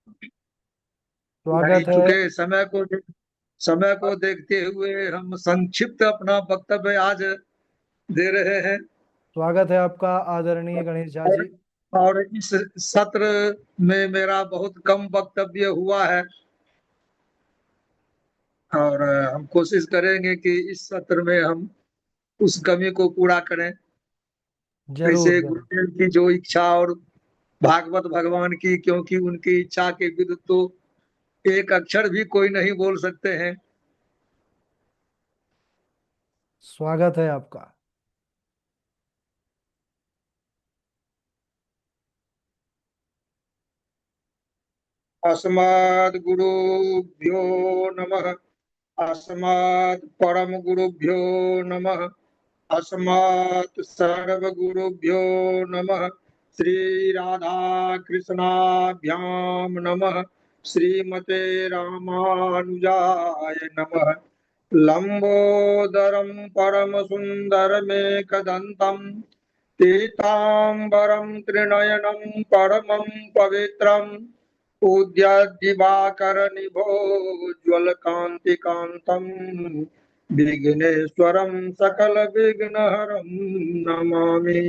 नहीं स्वागत है। चुके समय को देखते हुए हम संक्षिप्त अपना वक्तव्य आज दे रहे हैं। स्वागत है आपका आदरणीय गणेश झा और जी। और इस सत्र में मेरा बहुत कम वक्तव्य हुआ है। और हम कोशिश करेंगे कि इस सत्र में हम उस कमी को पूरा करें। जरूर ऐसे जरूर। गुरुदेव की जो इच्छा और भागवत भगवान की, क्योंकि उनकी इच्छा के विरुद्ध तो एक अक्षर भी कोई नहीं बोल सकते हैं। स्वागत है आपका। अस्मद् गुरुभ्यो नमः। अस्मत् परम गुरुभ्यो नमः। अस्मत् सर्वगुरुभ्यो नमः। श्री राधा कृष्णाभ्यां नमः। श्रीमते रामानुजाय नमः। लंबोदरं परम सुंदरमेकदंतं पीताम्बरं त्रिनयनं परमं पवित्रम् उद्यद्दिवाकरनिभोज्वलकान्तिकान्तम् विघ्नेश्वरं सकलविघ्नहरं नमामि।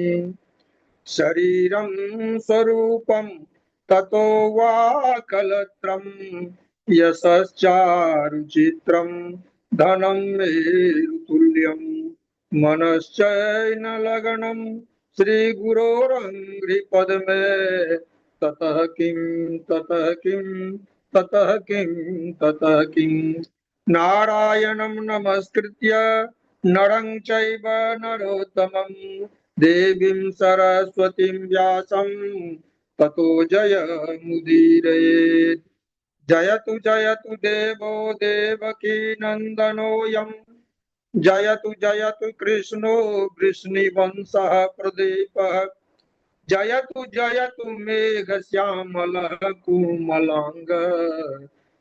शरीरं स्वरूपं ततो वा कलत्रं यशश्चारुचित्रं धनं मेरुतुल्यं मनश्चैनलगणं श्रीगुरोरङ्घ्रिपद्मे ततः किं ततः किं ततः किं ततः किं नारायणं नमस्कृत्य नरं चैव नरोत्तमं देवीं सरस्वतीं व्यासं ततो जयमुदीरयेत्। जयतु जयतु देवो देवकी नन्दनोऽयं। जयतु जयतु कृष्णो वृष्णिवंशः प्रदीपः। जयतु जयतु मेघश्यामलः कुमलाङ्ग।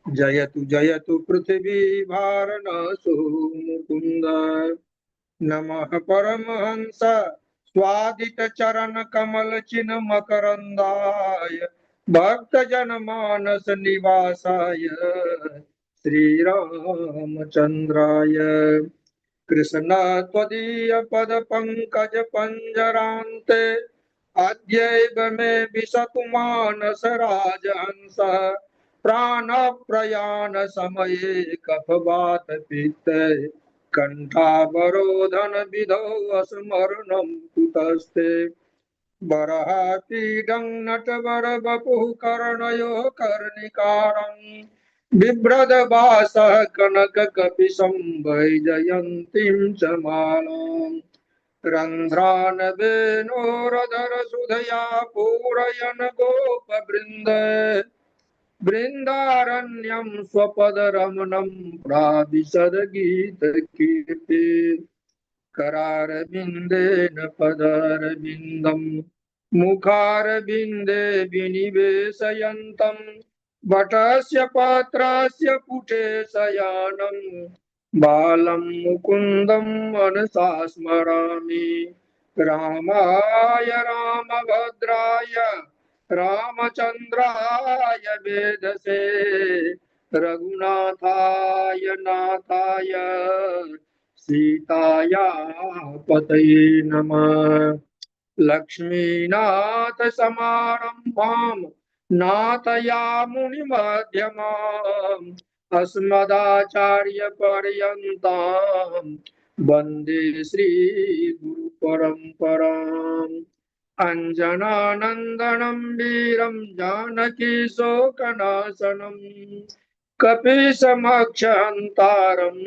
जयतु जयतु पृथिवी भारनसो मुकुन्द। नमः परमहंस स्वादित चरण कमल चिन्ह मकरंदाय भक्त जन मानस निवासाय श्रीरामचंद्राय कृष्ण त्वदीय पद पंकज पंजरान्ते अद्यैव मे विशतु मानस राजहंसः प्राण प्रयाण समये कफवात पित्त कंठावरोधन विधौ स्मरणं कुतस्ते। बर्हापीडं नटवर वपुः कर्णयो कर्णिकारं बिभ्रदवासः कनककपिशं वैजयन्तीं च मालाम् रन्ध्रान् वेणोरधर सुधया पूरयन् गोपवृन्द बृन्दारण्यं स्वपदरमणं प्राविशद्गीतकीर्ति करारविन्देन पदारविन्दम् मुखारविन्दे विनिवेशयन्तम् वटस्य पात्रस्य पुटे शयानम् बालं मुकुन्दं मनसा स्मरामि। रामाय रामभद्राय रामचन्द्राय वेधसे रघुनाथाय नाथाय सीताया पतये नमः। लक्ष्मीनाथ समारंभाम् नाथयामुनिमध्यमाम् अस्मदाचार्य पर्यन्ताम् वन्दे श्रीगुरुपरम्पराम्। अञ्जनानन्दनं वीरं जानकी शोकनाशनम् कपीशमक्षहन्तारं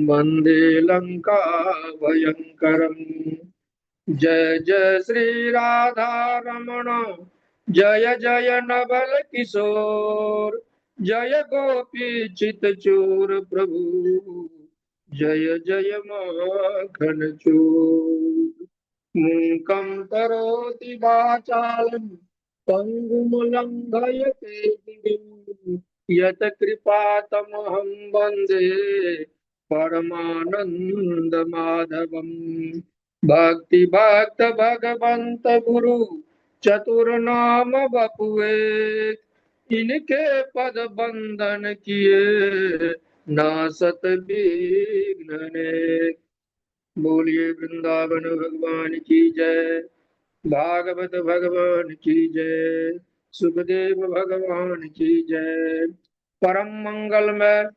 वन्दे लङ्काभयङ्करम्। जय जय श्री राधा रमण जय जय नवल किशोर जय गोपी चित चोर प्रभु जय जय माखन चोर। मूकं करोति वाचालं पङ्गुं लङ्घयते गिरिं यत् कृपातमहं वन्दे परमानन्दमाधवम्। भक्ति भक्त भगवंत गुरु चतुर नाम बपुए इनके पद बंधन किए नासत विघ्न ने। बोलिए वृंदावन भगवान की जय, भागवत भगवान की जय, सुखदेव भगवान की जय। परम मंगल में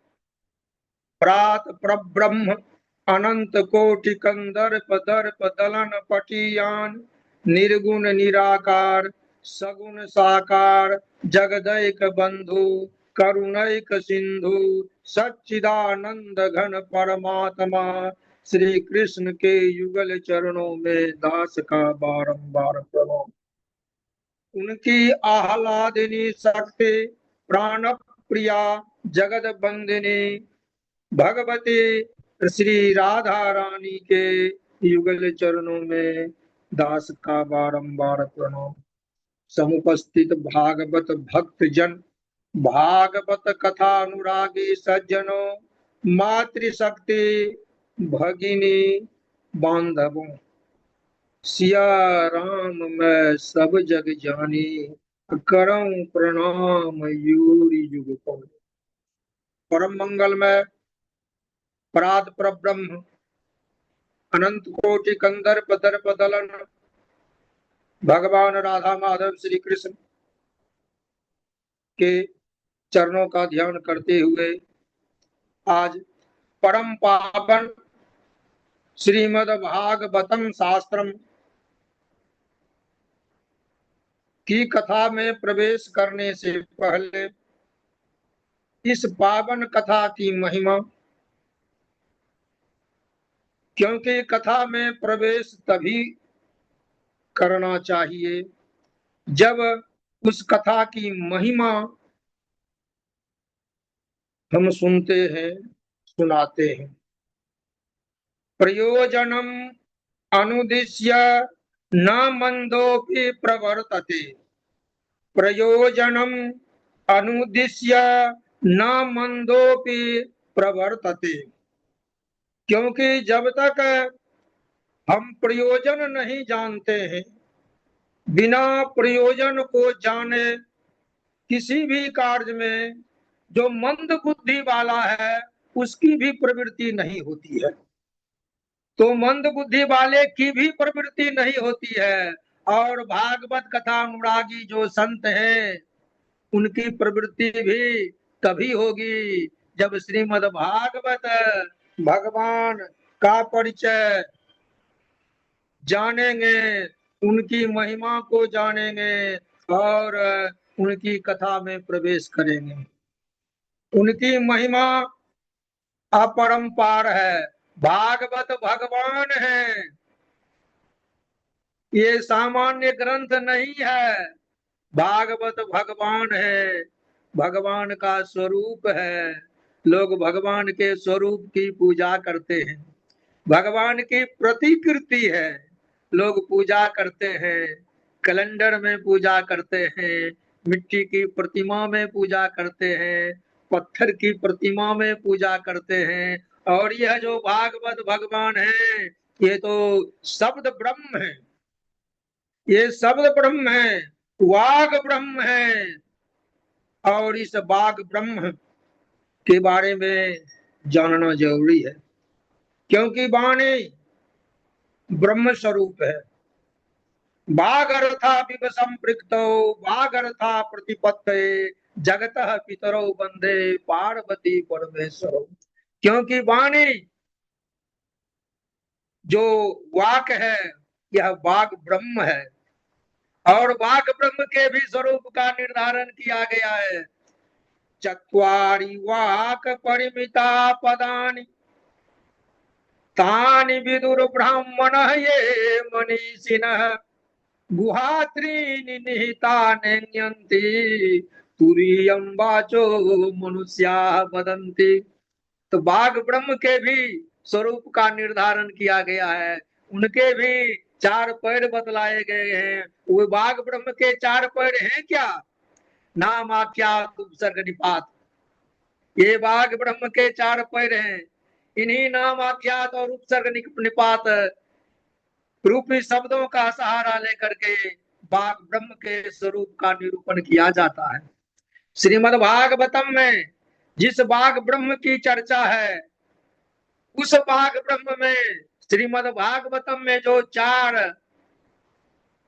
प्रात प्रब्रह्म अनंत कोटि कंदर्प दर्प दलन पटियान निर्गुण निराकार सगुण साकार जगदैक बंधु करुणैक सिंधु सच्चिदानंद घन परमात्मा श्री कृष्ण के युगल चरणों में दास का बारंबार प्रणव। उनकी आह्लादिनी शक्ति प्राण प्रिया जगत बंदिनी भगवती श्री राधा रानी के युगल चरणों में दास का बारंबार प्रणव। समुपस्थित भागवत भक्त जन भागवत कथा अनुरागी सज्जनों मातृशक्ति भगिनी बांधवों सिया राम मैं सब जग जानी करऊं प्रणाम यूरि युग को। परम मंगल में परात परब्रह्म अनंत कोटि कंदर्प दर्प दलन भगवान राधा माधव श्री कृष्ण के चरणों का ध्यान करते हुए आज परम पावन श्रीमद् भागवतम शास्त्रम की कथा में प्रवेश करने से पहले इस पावन कथा की महिमा, क्योंकि कथा में प्रवेश तभी करना चाहिए जब उस कथा की महिमा हम सुनते हैं सुनाते हैं। प्रयोजनम अनुदिश्य न मंदोपि प्रवर्तते, प्रयोजनम अनुदिश्य न मंदोपि प्रवर्तते। क्योंकि जब तक हम प्रयोजन नहीं जानते हैं, बिना प्रयोजन को जाने किसी भी कार्य में जो मंद बुद्धि वाला है उसकी भी प्रवृत्ति नहीं होती है। तो मंद बुद्धि वाले की भी प्रवृत्ति नहीं होती है, और भागवत कथा अनुरागी जो संत हैं उनकी प्रवृत्ति भी तभी होगी जब श्रीमद् भागवत भगवान का परिचय जानेंगे, उनकी महिमा को जानेंगे और उनकी कथा में प्रवेश करेंगे। उनकी महिमा अपरंपार है, भागवत भगवान है, ये सामान्य ग्रंथ नहीं है। भागवत भगवान है, भगवान का स्वरूप है। लोग भगवान के स्वरूप की पूजा करते हैं, भगवान की प्रतिकृति है, लोग पूजा करते हैं। कैलेंडर में पूजा करते हैं, मिट्टी की प्रतिमा में पूजा करते हैं, पत्थर की प्रतिमा में पूजा करते हैं। और यह जो भागवत भगवान है ये तो शब्द ब्रह्म है, ये शब्द ब्रह्म है, वाग ब्रह्म है। और इस वाग ब्रह्म के बारे में जानना जरूरी है, क्योंकि वाणी ब्रह्म स्वरूप है। वागर्था विव संपृक्तो वागर्था प्रतिपत्तये जगतः पितरो वंदे पार्वती परमेश्वरो। क्योंकि वाणी जो वाक है यह वाग ब्रह्म है, और वाग ब्रह्म के भी स्वरूप का निर्धारण किया गया है। चत्वारि वाक परिमिता पदानि तानि विदुर ब्राह्मणः ये मनीषिणः गुहात्रीनि निहितान्यन्ति तुरीयं वाचो मनुष्याः वदन्ति। तो बाघ ब्रह्म के भी स्वरूप का निर्धारण किया गया है, उनके भी चार पैर बतलाए गए हैं। वो बाघ ब्रह्म के चार पैर हैं क्या? नाम आख्यात उपसर्ग निपात, ये बाघ ब्रह्म के चार पैर हैं। इन्हीं नाम आख्यात और उपसर्ग निपात रूपी शब्दों का सहारा लेकर के बाघ ब्रह्म के स्वरूप का निरूपण किया जाता है। श्रीमद् भागवतम में जिस बाग ब्रह्म की चर्चा है, उस बाग ब्रह्म में श्रीमद् भागवतम में जो 4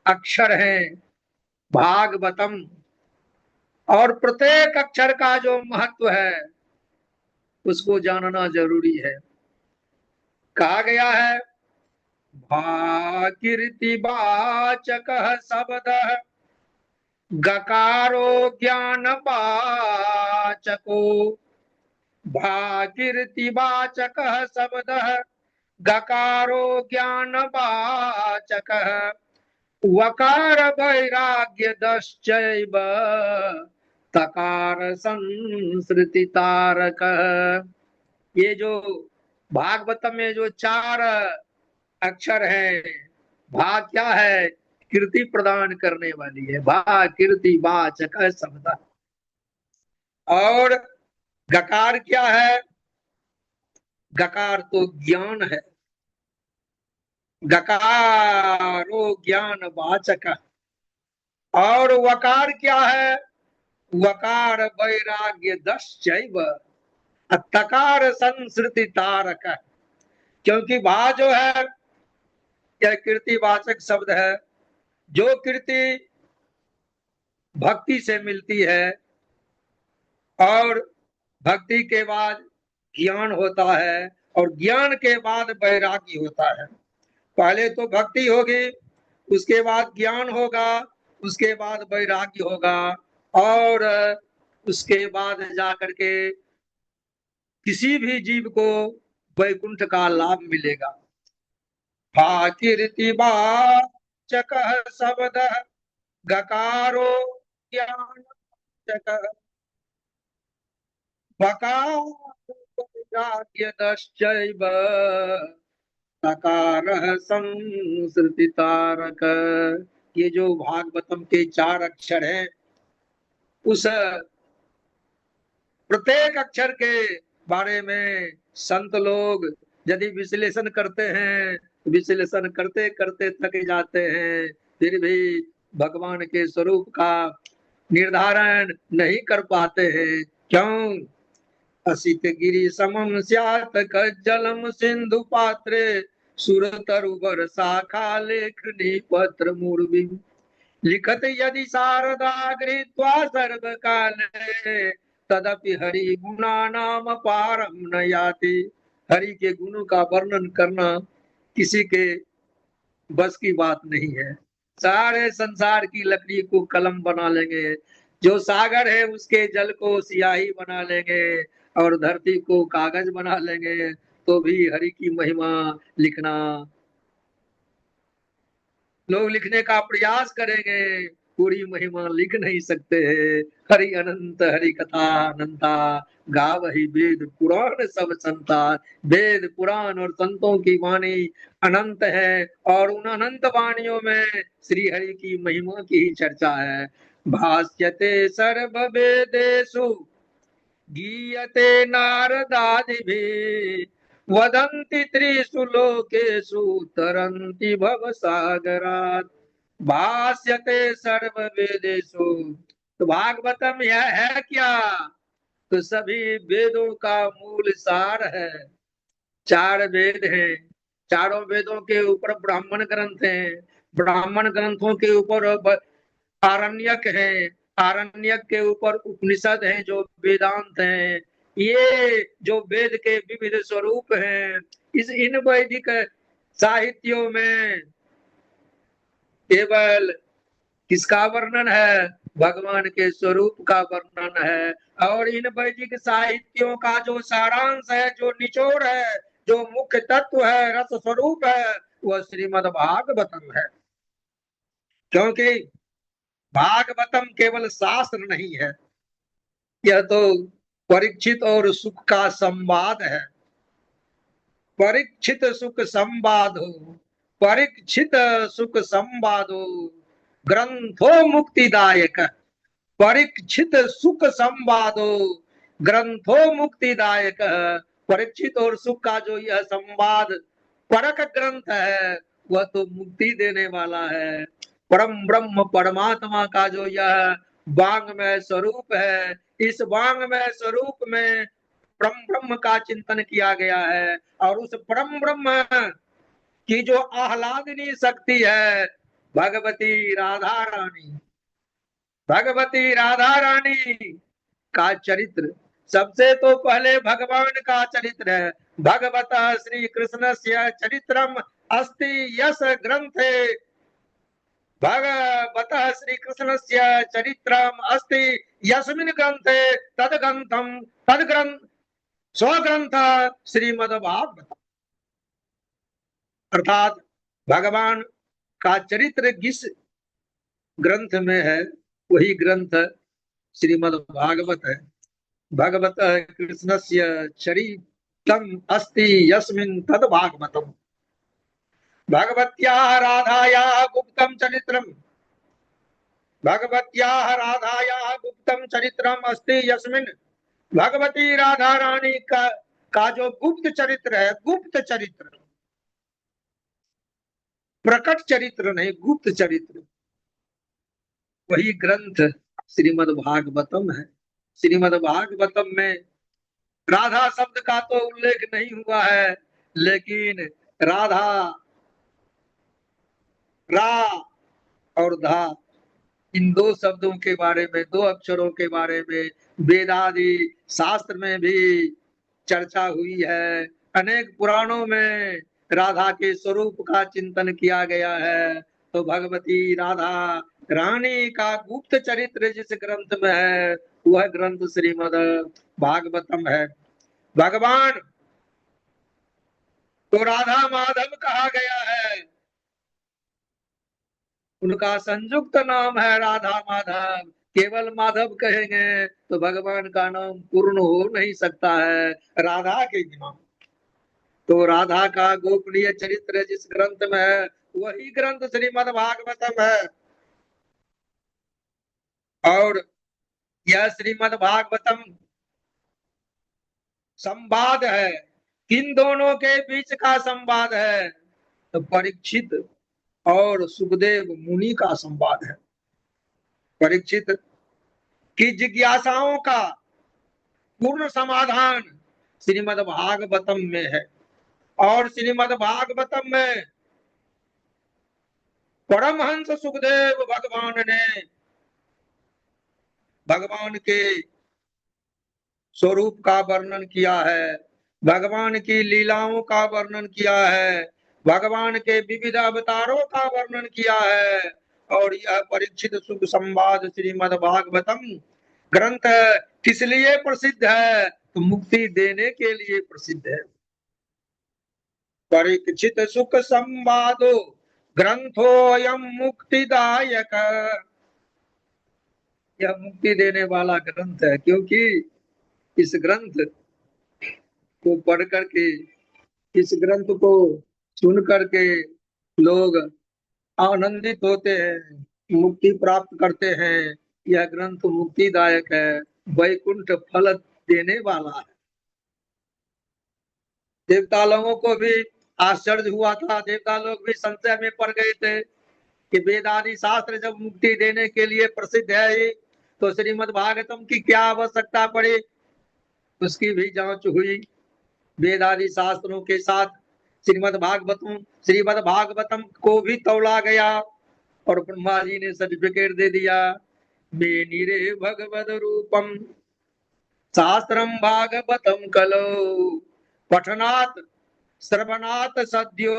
अक्षर हैं भागवतम, और प्रत्येक अक्षर का जो महत्व है उसको जानना जरूरी है। कहा गया है भाकीर्ति वाचक शब्द गकारो ज्ञान वाचको, भाकीर्ति वाचक शब्द गकारो ज्ञान वाचक, वकार वैराग्य दश्चैव तकार संसृति तारक। ये जो भागवतम में जो 4 अक्षर है, भा क्या है? कीर्ति प्रदान करने वाली है। भा कीर्ति वाचक शब्द। और गकार क्या है? गकार तो ज्ञान है। गकारो ज्ञान वाचक। और वकार क्या है? वकार वैराग्य दश्चैव तकार संसृति तारक। क्योंकि भा जो है यह कीर्तिवाचक शब्द है। जो कीर्ति भक्ति से मिलती है, और भक्ति के बाद ज्ञान होता है, और ज्ञान के बाद वैराग्य होता है। पहले तो भक्ति होगी, उसके बाद ज्ञान होगा, उसके बाद वैराग्य होगा, और उसके बाद जाकर के किसी भी जीव को वैकुंठ का लाभ मिलेगा। भाकीर्ति वाचक शब्द गकारो ज्ञान वाचक, वैराग्यदश्चैव तकारः संसृति तारक। ये जो भागवतम के 4 अक्षर हैं, उस प्रत्येक अक्षर के बारे में संत लोग यदि विश्लेषण करते हैं, विश्लेषण करते करते थक जाते हैं, फिर भी भगवान के स्वरूप का निर्धारण नहीं कर पाते हैं। क्यों? असित गिरि समम स्यात् कज्जलम सिंधु पात्रे, सुर तरुवर शाखा लेखनी पत्र मूर्वी, लिखत यदि शारदा गृहीत्वा सर्वकाले, तदपि हरि गुणा नाम पारम न याति। हरि के गुणों का वर्णन करना किसी के बस की बात नहीं है। सारे संसार की लकड़ी को कलम बना लेंगे, जो सागर है उसके जल को सियाही बना लेंगे, और धरती को कागज बना लेंगे, तो भी हरि की महिमा लिखना लोग लिखने का प्रयास करेंगे, पूरी महिमा लिख नहीं सकते हैं। हरि अनंत हरि कथा अनंता, गावहि वेद पुराण सब संता। वेद पुराण और संतों की वाणी अनंत है, और उन अनंत वाणियों में श्री हरि की महिमा की ही चर्चा है। भाष्यते सर्व वेदेषु गीयते नारदादिभिः, वदन्ति त्रिषु लोकेषु तरन्ति भवसागरात्। भाष्यते सर्व वेदेषु। तो भागवतम यह है क्या? तो सभी वेदों का मूल सार है। 4 वेद हैं, चारों वेदों के ऊपर ब्राह्मण ग्रंथ हैं, ब्राह्मण ग्रंथों के ऊपर आरण्यक है, आरण्यक के ऊपर उपनिषद है जो वेदांत हैं। ये जो वेद के विविध स्वरूप हैं, इन वैदिक साहित्यों में केवल किसका वर्णन है? भगवान के स्वरूप का वर्णन है। और इन वैदिक साहित्यों का जो सारांश है, जो निचोड़ है, जो मुख्य तत्व है, रस स्वरूप है, वह श्रीमद् भागवतम है। क्योंकि भागवतम केवल शास्त्र नहीं है, यह तो परीक्षित और सुख का संवाद है। परीक्षित सुख संवादो, परीक्षित सुख संवादो ग्रंथो मुक्तिदायक। परीक्षित सुख संवादो ग्रंथो मुक्तिदायक। परीक्षित और सुख का जो यह संवाद परक ग्रंथ है, वह तो मुक्ति देने वाला है। परम ब्रह्म परमात्मा का जो यह वांगमय स्वरूप है। इस वांगमय स्वरूप में परम ब्रह्म का चिंतन किया गया है, और उस परम ब्रह्म की जो आह्लादनी शक्ति है, भगवती राधा रानी, भगवती राधा रानी का चरित्र, सबसे तो पहले भगवान का चरित्र है। भगवत श्री कृष्ण से चरित्रम अस्ति यस ग्रंथे, भगवत श्री कृष्ण से चरित्रम अस्ति यस्मिन् ग्रंथे तद ग्रंथ स्वग्रंथ श्रीमद्भागवत, अर्थात भगवान का चरित्र जिस ग्रंथ में है वही ग्रंथ श्रीमद्भागवत है। भगवत कृष्णस्य चरितम् अस्ति यस्मिन् तद् भागवतम्, भगवत्याः राधायाः गुप्तं चरित्रम्, भगवत्याः राधायाः गुप्तं चरित्रम् अस्ति यस्मिन्, भगवती राधा रानी का जो गुप्त चरित्र है, गुप्त चरित्र, प्रकट चरित्र नहीं, गुप्त चरित्र, वही ग्रंथ श्रीमद् भागवतम है। श्रीमद् भागवतम में राधा शब्द का तो उल्लेख नहीं हुआ है, लेकिन राधा, रा और धा, इन दो शब्दों के बारे में, दो अक्षरों के बारे में वेदादि शास्त्र में भी चर्चा हुई है। अनेक पुराणों में राधा के स्वरूप का चिंतन किया गया है। तो भगवती राधा रानी का गुप्त चरित्र जिस ग्रंथ में है वह ग्रंथ श्रीमद् भागवतम है। भगवान तो राधा माधव कहा गया है, उनका संयुक्त नाम है राधा माधव। केवल माधव कहेंगे तो भगवान का नाम पूर्ण हो नहीं सकता है राधा के बिना। तो राधा का गोपनीय चरित्र जिस ग्रंथ में है वही ग्रंथ श्रीमद् भागवतम है। और यह श्रीमद् भागवतम संवाद है, किन दोनों के बीच का संवाद है? तो परीक्षित और सुखदेव मुनि का संवाद है। परीक्षित की जिज्ञासाओं का पूर्ण समाधान श्रीमद् भागवतम में है, और श्रीमद् भागवतम में परमहंस सुखदेव भगवान ने भगवान के स्वरूप का वर्णन किया है, भगवान की लीलाओं का वर्णन किया है, भगवान के विविध अवतारों का वर्णन किया है। और यह परीक्षित सुख संवाद श्रीमद् भागवतम ग्रंथ किस लिए प्रसिद्ध है? तो मुक्ति देने के लिए प्रसिद्ध है। परीक्षित सुख संवादो ग्रंथोऽयं मुक्तिदायक, यह मुक्ति देने वाला ग्रंथ है, क्योंकि इस ग्रंथ को पढ़ करके, इस ग्रंथ को सुन करके लोग आनंदित होते हैं, मुक्ति प्राप्त करते हैं। यह ग्रंथ मुक्तिदायक है, वैकुंठ फल देने वाला है। देवता लोगों को भी आश्चर्य हुआ था, देवता लोग भी संशय में पड़ गए थे कि वेद आदि शास्त्र जब मुक्ति देने के लिए प्रसिद्ध है तो श्रीमद् भागवतम की क्या आवश्यकता पड़ी। उसकी भी जांच हुई, वेद आदि शास्त्रों के साथ श्रीमद् भागवतम को भी तौला गया, और ब्रह्मा जी ने सर्टिफिकेट दे दिया, मे निरे भगवद रूपम शास्त्रम भागवतम कलो पठनात् श्रवणात् सद्यो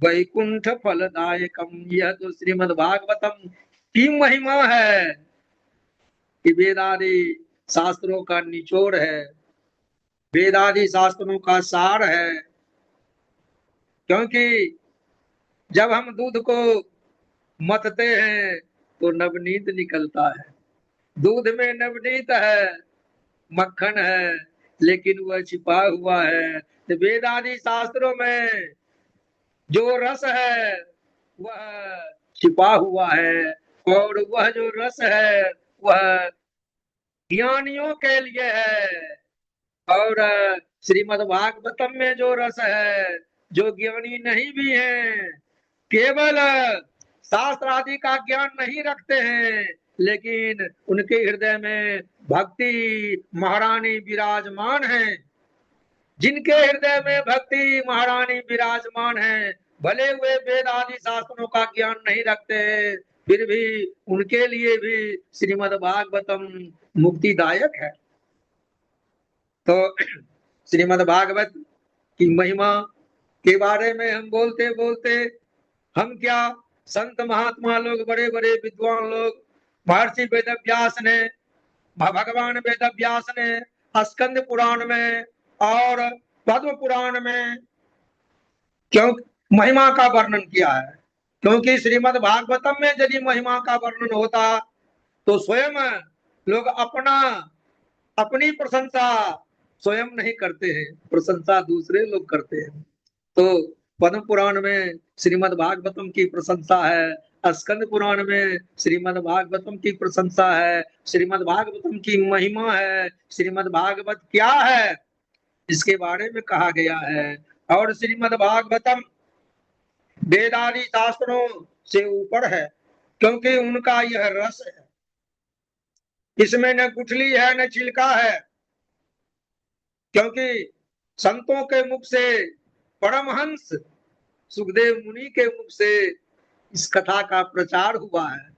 वैकुंठ फलदायकम। यह तो श्रीमद् भागवतम की महिमा है कि वेदादि शास्त्रों का निचोड़ है, वेदादि शास्त्रों का सार है। क्योंकि जब हम दूध को मथते हैं तो नवनीत निकलता है, दूध में नवनीत है, मक्खन है, लेकिन वह छिपा हुआ है। तो वेदादि शास्त्रों में जो रस है वह छिपा हुआ है, और वह जो रस है वह ज्ञानियों के लिए है। और श्रीमद् भागवतम में जो रस है, जो ज्ञानी नहीं भी है, केवल शास्त्र आदि का ज्ञान नहीं रखते हैं, लेकिन उनके हृदय में भक्ति महारानी विराजमान है। जिनके हृदय में भक्ति महारानी विराजमान है, भले वे वेद आदि शास्त्रों का ज्ञान नहीं रखते, फिर भी उनके लिए भी श्रीमद् भागवतम मुक्तिदायक है। तो श्रीमद् भागवत की महिमा के बारे में हम बोलते बोलते, हम क्या, संत महात्मा लोग, बड़े बड़े विद्वान लोग, महर्षि वेदव्यास ने, भगवान वेदव्यास ने स्कंद पुराण में और पद्म पुराण में क्यों महिमा का वर्णन किया है। क्योंकि श्रीमद् भागवतम में यदि महिमा का वर्णन होता तो स्वयं लोग अपनी प्रशंसा स्वयं नहीं करते हैं, प्रशंसा दूसरे लोग करते हैं। तो पद्म पुराण में श्रीमद् भागवतम की प्रशंसा है, स्कंद पुराण में श्रीमद् भागवतम की प्रशंसा है, श्रीमद् भागवतम की महिमा है, श्रीमद् भागवत क्या है इसके बारे में कहा गया है। और श्रीमद् भागवतम वेदादि शास्त्रों से ऊपर है, क्योंकि उनका यह रस है, इसमें न गुठली है न छिलका है। क्योंकि संतों के मुख से, परमहंस सुखदेव मुनि के मुख से इस कथा का प्रचार हुआ है।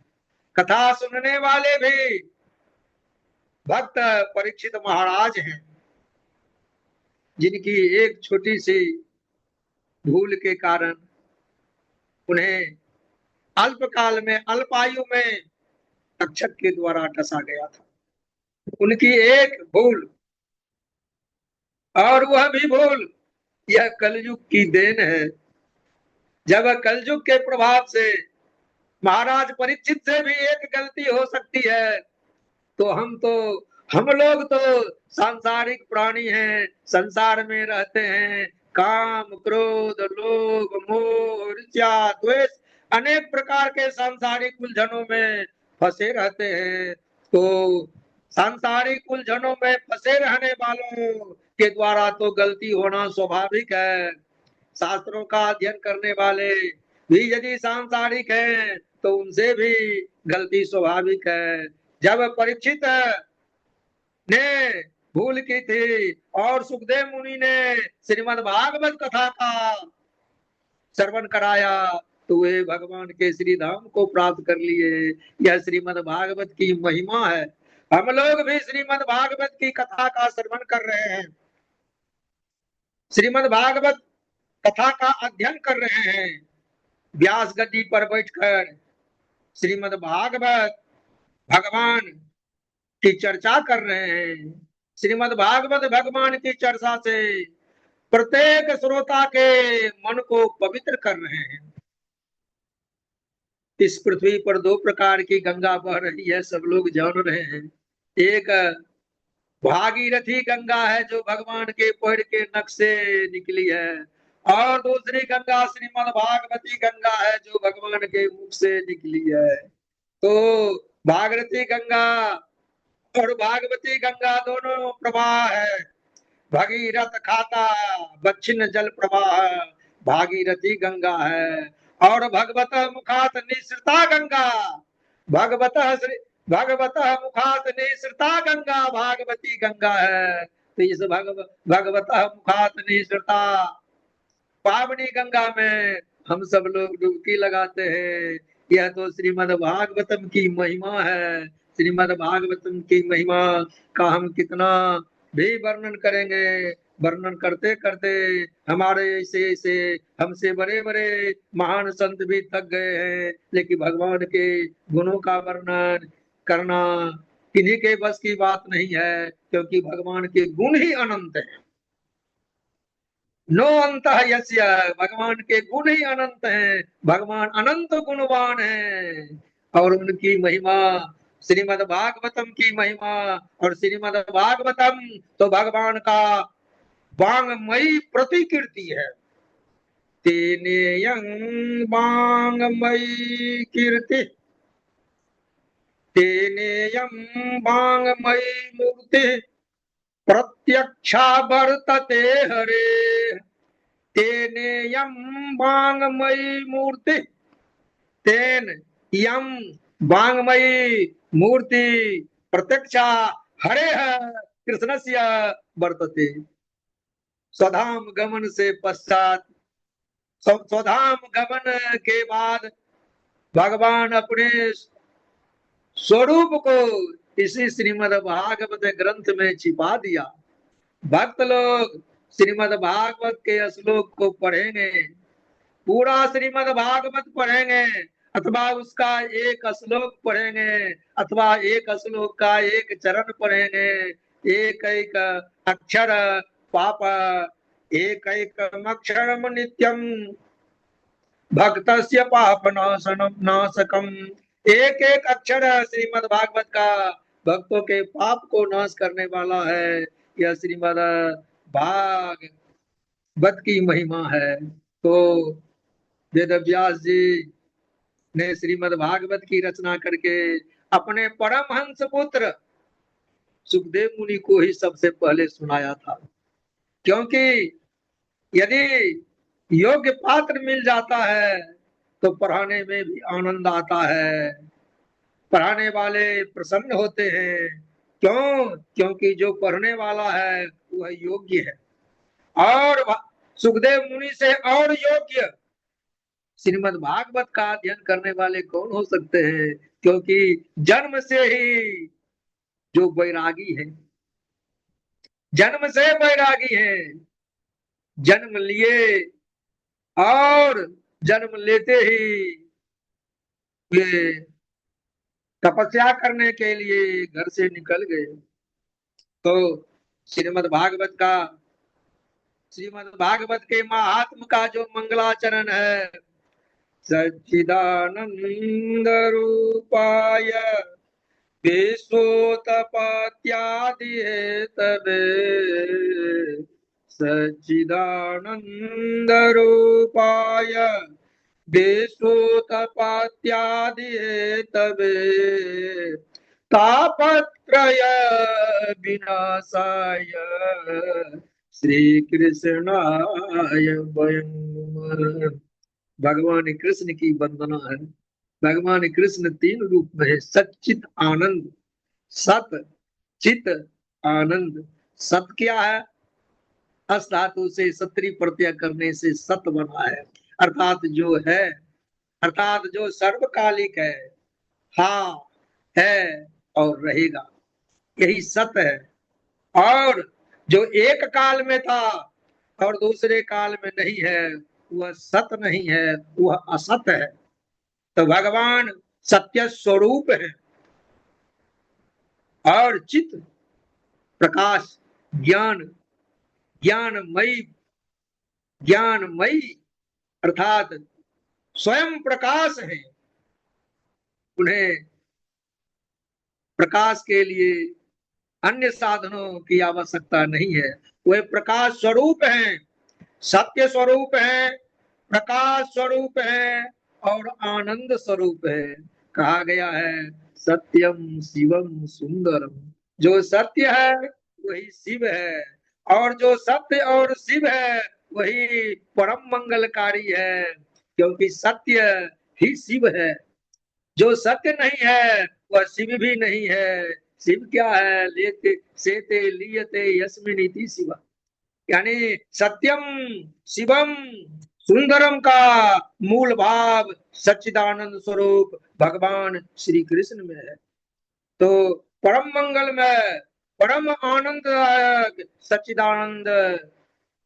कथा सुनने वाले भी भक्त परीक्षित महाराज हैं, जिनकी एक छोटी सी भूल के कारण उन्हें अल्पकाल में, अल्पायु में तक्षक के द्वारा डसा गया था। उनकी एक भूल, और वह भी भूल यह कलयुग की देन है। जब कलयुग के प्रभाव से महाराज परीक्षित से भी एक गलती हो सकती है, तो हम लोग तो सांसारिक प्राणी हैं, संसार में रहते हैं, काम क्रोध लोभ मोह ईर्ष्या द्वेष अनेक प्रकार के सांसारिक उलझनों में फंसे रहते हैं। तो सांसारिक उलझनों में फंसे रहने वालों के द्वारा तो गलती होना स्वाभाविक है। शास्त्रों का अध्ययन करने वाले भी यदि सांसारिक हैं तो उनसे भी गलती स्वाभाविक है। जब परीक्षित ने भूल की थी और सुखदेव मुनि ने श्रीमद् भागवत कथा का श्रवण कराया, तो वे भगवान के श्री धाम को प्राप्त कर लिए। यह श्रीमद् भागवत की महिमा है। हम लोग भी श्रीमद् भागवत की कथा का श्रवण कर रहे हैं, श्रीमद् भागवत कथा का अध्ययन कर रहे हैं, व्यास गद्दी पर बैठकर श्रीमद् भागवत भगवान की चर्चा कर रहे हैं। श्रीमद् भागवत भगवान की चर्चा से प्रत्येक श्रोता के मन को पवित्र कर रहे हैं। इस पृथ्वी पर दो प्रकार की गंगा बह रही है, सब लोग जान रहे हैं। एक भागीरथी गंगा है जो भगवान के पैर के नख से निकली है, और दूसरी गंगा श्रीमद् भागवती गंगा है जो भगवान के मुख से निकली है। तो भागीरथी गंगा और भागवती गंगा दोनों प्रवाह है। भगीरथ खाता दक्षिण जल प्रवाह भागीरथी गंगा है, और भगवत मुखात निसृता गंगा, भगवत भगवत मुखात निसृता गंगा भागवती गंगा है। तो इस भगवत मुखात निसृता पावनी गंगा में हम सब लोग डुबकी लगाते हैं। यह तो श्रीमद् भागवतम की महिमा है। श्रीमद् भागवतम की महिमा का हम कितना भी वर्णन करेंगे, वर्णन करते करते हमारे ऐसे ऐसे हमसे बड़े बड़े महान संत भी थक गए हैं, लेकिन भगवान के गुणों का वर्णन करना किन्हीं के बस की बात नहीं है, क्योंकि भगवान के गुण ही अनंत है। नो अंत यस्य, भगवान के गुण ही अनंत हैं, भगवान अनंत गुणवान है। और उनकी महिमा, श्रीमद् भागवतम की महिमा, और श्रीमद् भागवतम तो भगवान का वांगमयी प्रतिकृति है। तेनेयं वांगमयी कीर्ति, तेनेयं वांगमयी मूर्ति प्रत्यक्षा वर्तते हरे, तेनेयं वांगमयी मूर्ति, तेन यम वांगमयी मूर्ति प्रत्यक्षा हरे कृष्णस्य वर्तते। स्वधाम गमन से पश्चात, स्वधाम गमन के बाद भगवान अपने स्वरूप को इसी श्रीमद् भागवत ग्रंथ में छिपा दिया। भक्त लोग श्रीमद् भागवत के श्लोक को पढ़ेंगे, पूरा श्रीमद् भागवत पढ़ेंगे, अथवा उसका एक श्लोक पढ़ेंगे, अथवा एक श्लोक का एक चरण पढ़ेंगे, एक एक अक्षर पाप एक एक अक्षरम नित्यम भक्तस्य पाप नाशनम नाशकम। एक एक अक्षर श्रीमद् भागवत का भक्तों के पाप को नाश करने वाला है। यह श्रीमद् भागवत की महिमा है। तो वेद व्यास जी ने श्रीमद् भागवत की रचना करके अपने परमहंस पुत्र सुखदेव मुनि को ही सबसे पहले सुनाया था। क्योंकि यदि योग्य पात्र मिल जाता है तो पढ़ाने में भी आनंद आता है, पढ़ाने वाले प्रसन्न होते हैं। क्यों? क्योंकि जो पढ़ने वाला है वह योग्य है, और सुखदेव मुनि से और योग्य श्रीमद् भागवत का अध्ययन करने वाले कौन हो सकते हैं? क्योंकि जन्म से ही जो बैरागी है, जन्म से बैरागी है, जन्म लिए और जन्म लेते ही वे तपस्या करने के लिए घर से निकल गए। तो श्रीमद् भागवत का, श्रीमद् भागवत के महात्म का जो मंगलाचरण है, सच्चिदानंद रूपाय विश्वोत्पत्त्यादि हेतवे, सच्चिदानंद रूपाय विश्वोत्पत्त्यादि हेतवे, तापत्रय विनाशाय श्री कृष्णाय वयं नमः। भगवान कृष्ण की वंदना है। भगवान कृष्ण तीन रूप में है, सच्चित आनंद, सत चित आनंद। सत क्या है? अस धातु से सत्री प्रत्यय करने से सत बना है, अर्थात जो है, अर्थात जो सर्वकालिक है, हाँ है और रहेगा, यही सत है। और जो एक काल में था और दूसरे काल में नहीं है, वह सत नहीं है, वह असत है। तो भगवान सत्य स्वरूप है और चित प्रकाश ज्ञान, ज्ञानमयी, ज्ञानमयी अर्थात स्वयं प्रकाश है। उन्हें प्रकाश के लिए अन्य साधनों की आवश्यकता नहीं है। वे प्रकाश स्वरूप हैं, सत्य स्वरूप है, प्रकाश स्वरूप है और आनंद स्वरूप है। कहा गया है सत्यम शिवम सुंदरम। जो सत्य है वही शिव है, और जो सत्य और शिव है वही परम मंगलकारी है, क्योंकि सत्य ही शिव है। जो सत्य नहीं है वह शिव भी नहीं है। शिव क्या है? लेते सेते लियते यस्मिन इति शिव, यानी सत्यम शिवम सुंदरम का मूल भाव सच्चिदानंद स्वरूप भगवान श्री कृष्ण में है। तो परम मंगल में परम आनंददायक सच्चिदानंद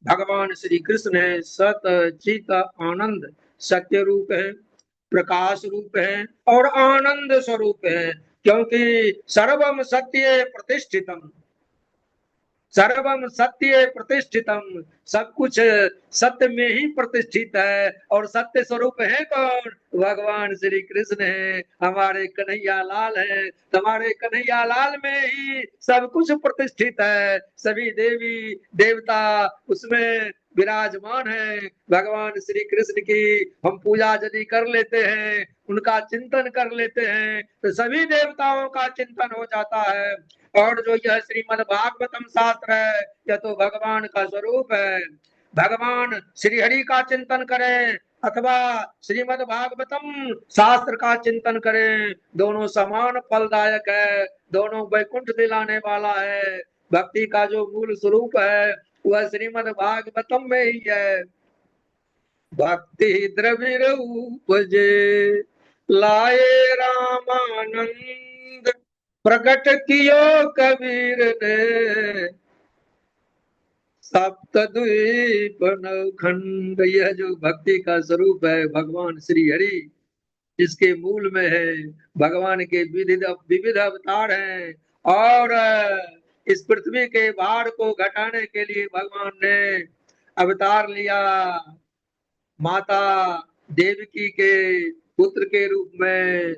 भगवान श्री कृष्ण है। सत चित आनंद सत्य रूप है, प्रकाश रूप है और आनंद स्वरूप है। क्योंकि सर्वम सत्य प्रतिष्ठितम, सर्वम सत्य प्रतिष्ठितम, सब कुछ सत्य में ही प्रतिष्ठित है। और सत्य स्वरूप है कौन? भगवान श्री कृष्ण है, हमारे कन्हैया लाल है। हमारे कन्हैया लाल में ही सब कुछ प्रतिष्ठित है, सभी देवी देवता उसमें विराजमान है। भगवान श्री कृष्ण की हम पूजा यदि कर लेते हैं, उनका चिंतन कर लेते हैं, तो सभी देवताओं का चिंतन हो जाता है। और जो यह श्रीमद् भागवतम शास्त्र है, यह तो भगवान का स्वरूप है। भगवान श्री हरि का चिंतन करें अथवा श्रीमद् भागवतम शास्त्र का चिंतन करें, दोनों समान फलदायक है, दोनों वैकुंठ दिलाने वाला है। भक्ति का जो मूल स्वरूप है वह श्रीमद् भागवतम में ही है। भक्ति द्रविड़ उपजे लाए रामानंद, प्रकट कियो कबीर ने सप्तद्वीप नवखंड। यह जो भक्ति का स्वरूप है भगवान श्री हरि, जिसके मूल में है भगवान के विविध विविध अवतार हैं, और इस पृथ्वी के भार को घटाने के लिए भगवान ने अवतार लिया। माता देवकी के पुत्र के रूप में,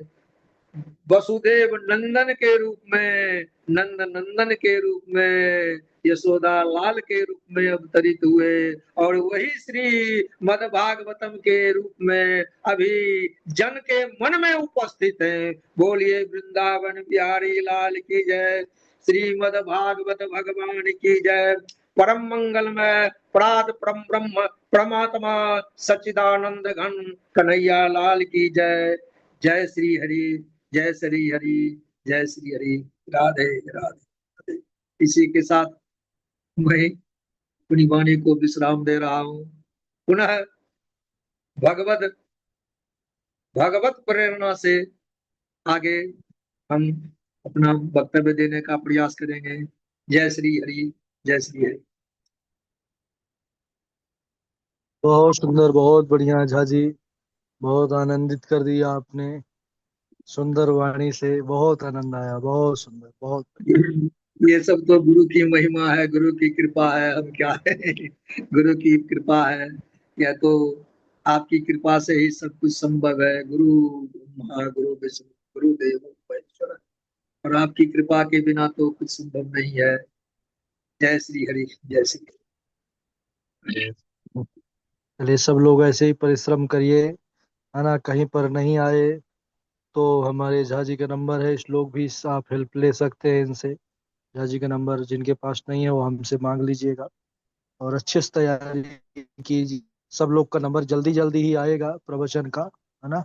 वसुदेव नंदन के रूप में, नंद नंदन के रूप में, यशोदा लाल के रूप में अवतरित हुए, और वही श्री मद भागवतम के रूप में अभी जन के मन में उपस्थित है। बोलिए वृंदावन बिहारी लाल की जय, श्रीमद भागवत भगवान की जय। परम मंगल में प्रात परम ब्रह्म परमात्मा सच्चिदानंद घन कन्हैया लाल की जय। जय श्री हरि, जय श्री हरि, जय श्री हरि। राधे राधे। इसी के साथ मैं अपनी वाणी को विश्राम दे रहा हूँ। पुनः भगवत भगवत प्रेरणा से आगे हम अपना वक्तव्य देने का प्रयास करेंगे। जय श्री हरि, जय श्री हरि। बहुत सुंदर, बहुत बढ़िया झा जी, बहुत आनंदित कर दिया आपने। सुंदर वाणी से बहुत आनंद आया, बहुत सुंदर, बहुत बढ़िया। ये सब तो गुरु की महिमा है, गुरु की कृपा है, हम क्या है। गुरु की कृपा है, यह तो आपकी कृपा से ही सब कुछ संभव है। गुरु ब्रह्मा गुरु विष्णु गुरुदेव महेश्वर, और आपकी कृपा के बिना तो कुछ संभव नहीं है। जय श्री हरि, जय श्री चलिए, सब लोग ऐसे ही परिश्रम करिए, है ना। कहीं पर नहीं आए तो हमारे झा जी का नंबर है, इस लोग भी आप हेल्प ले सकते हैं इनसे। झा जी का नंबर जिनके पास नहीं है वो हमसे मांग लीजिएगा, और अच्छे से तैयारी कीजिए। सब लोग का नंबर जल्दी जल्दी ही आएगा प्रवचन का, है ना।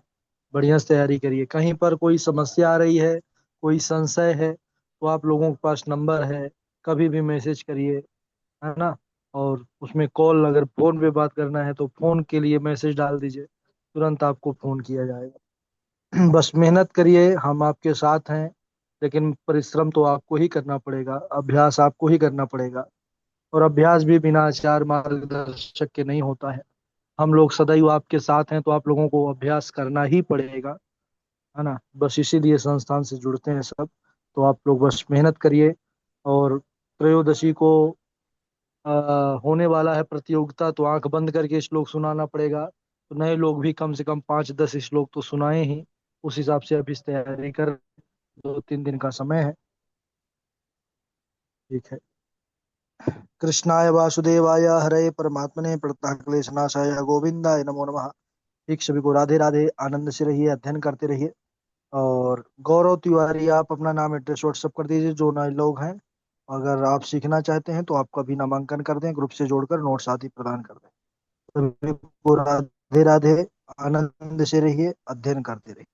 बढ़िया से तैयारी करिए। कहीं पर कोई समस्या आ रही है, कोई संशय है, तो आप लोगों के पास नंबर है, कभी भी मैसेज करिए, है ना। और उसमें कॉल, अगर फोन पे बात करना है तो फोन के लिए मैसेज डाल दीजिए, तुरंत आपको फोन किया जाएगा। बस मेहनत करिए, हम आपके साथ हैं। लेकिन परिश्रम तो आपको ही करना पड़ेगा, अभ्यास आपको ही करना पड़ेगा, और अभ्यास भी बिना आचार्य मार्गदर्शक के नहीं होता है। हम लोग सदैव आपके साथ हैं, तो आप लोगों को अभ्यास करना ही पड़ेगा, है ना। बस इसीलिए संस्थान से जुड़ते हैं सब। तो आप लोग बस मेहनत करिए। और त्रयोदशी को आ, होने वाला है प्रतियोगिता, तो आंख बंद करके श्लोक सुनाना पड़ेगा। तो नए लोग भी कम से कम 5-10 श्लोक तो सुनाए ही। उस हिसाब से अभी से तैयारी कर, 2-3 दिन का समय है। ठीक है। कृष्णाय वासुदेवाय हरे परमात्मने प्रणतक्लेशनाशाय गोविंदाय नमो नमः। ठीक, सभी को राधे राधे। आनंद से रहिए, अध्ययन करते रहिए। और गौरव तिवारी, आप अपना नाम एड्रेस व्हाट्सअप कर दीजिए, जो नए लोग हैं। अगर आप सीखना चाहते हैं तो आपका भी नामांकन कर दें, ग्रुप से जोड़कर नोट्स आदि प्रदान कर दें। सभी को राधे राधे। आनंद से रहिए, अध्ययन करते रहिए।